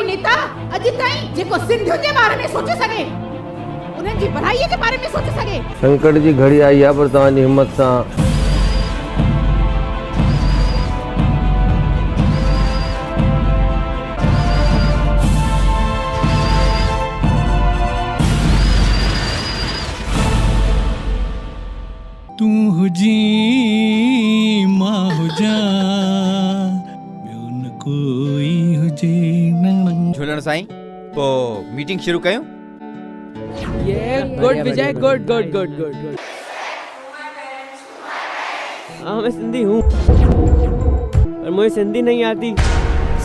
नेता अॼु ताईं जेको सिंधियुनि जे बारे में सोचे सघे, उन्हनि जी भलाईअ जे बारे में सोचे सघे। संकट जी घड़ी आई आहे, पर तव्हांजी हिम्मत सां तू हुजी मां हुजा ॿियो न कोई हुजे न। झूलण साईं, पोइ मीटिंग शुरू कयूं। ये good Vijay, good good good good good. हाँ मैं सिंधी हूँ, पर मुझे सिंधी नहीं आती।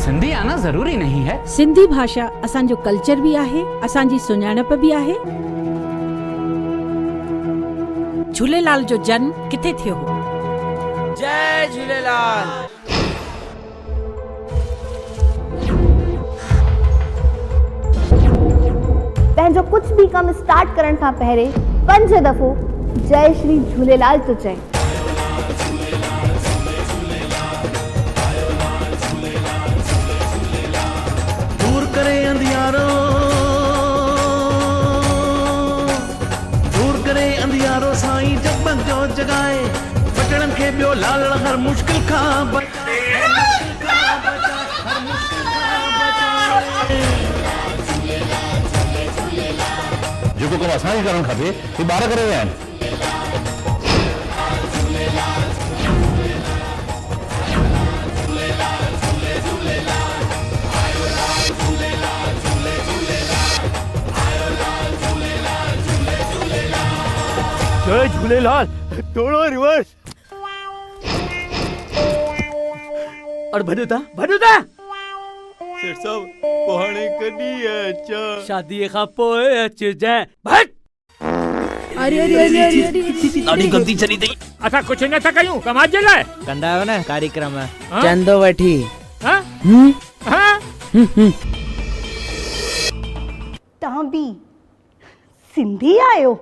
सिंधी आना जरूरी नहीं है। सिंधी भाषा असांजो कल्चर भी आहे, असांजी सुञाणप भी आहे। झूलेलाल जो जन्म किथे थियो हो? जय झूलेलाल। पंहिंजो कुछ भी कम स्टार्ट करण खां पहिरे 5 दफ़ो जय श्री झूलेलाल तो चए। दूर करे अंधियारो, दूर करे अंधियारो साईं जगमग जो जगाए, बटणनि खे ॿियो लालण हर मुश्किल खां जेको कमु असांखे करणु खपे हे ॿार करे रहिया आहिनि। जय झूलेलाल। थोड़ो रिवर्स। और भनुता भनुता सेठ साहब पोहाणे कदी अचा शादी खां पोइ अचजां। भट अरे अरे अरे अरे ॾाढी गलती चली अथई। असां कुछ न था कयूं, समाज जे लाइ कंदा आहियो न कार्यक्रम चंदो वठी। हाँ? हाँ? तव्हां बि सिंधी आहियो?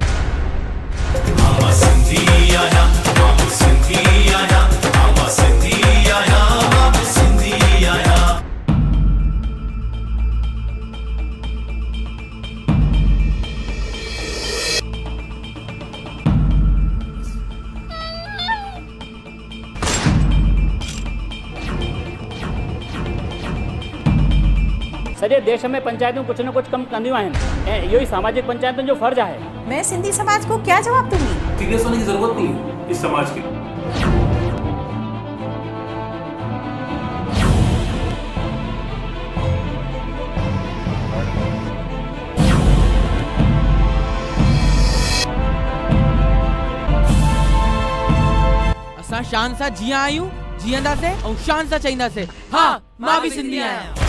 सॼे देश में पंचायतूं कुछ न कुछ कम कंदियूं आहिनि ऐं इहो ई सामाजिक पंचायतुनि जो फर्ज आहे। मैं सिंधी समाज को क्या जवाब दूंगी? सीरियस होने की जरूरत नहीं है इस समाज की। असां शान सां जीअं आहियूं, जीअंदासीं ऐं शान सां चईंदासीं। हाँ मां भी सिंधी आहियां।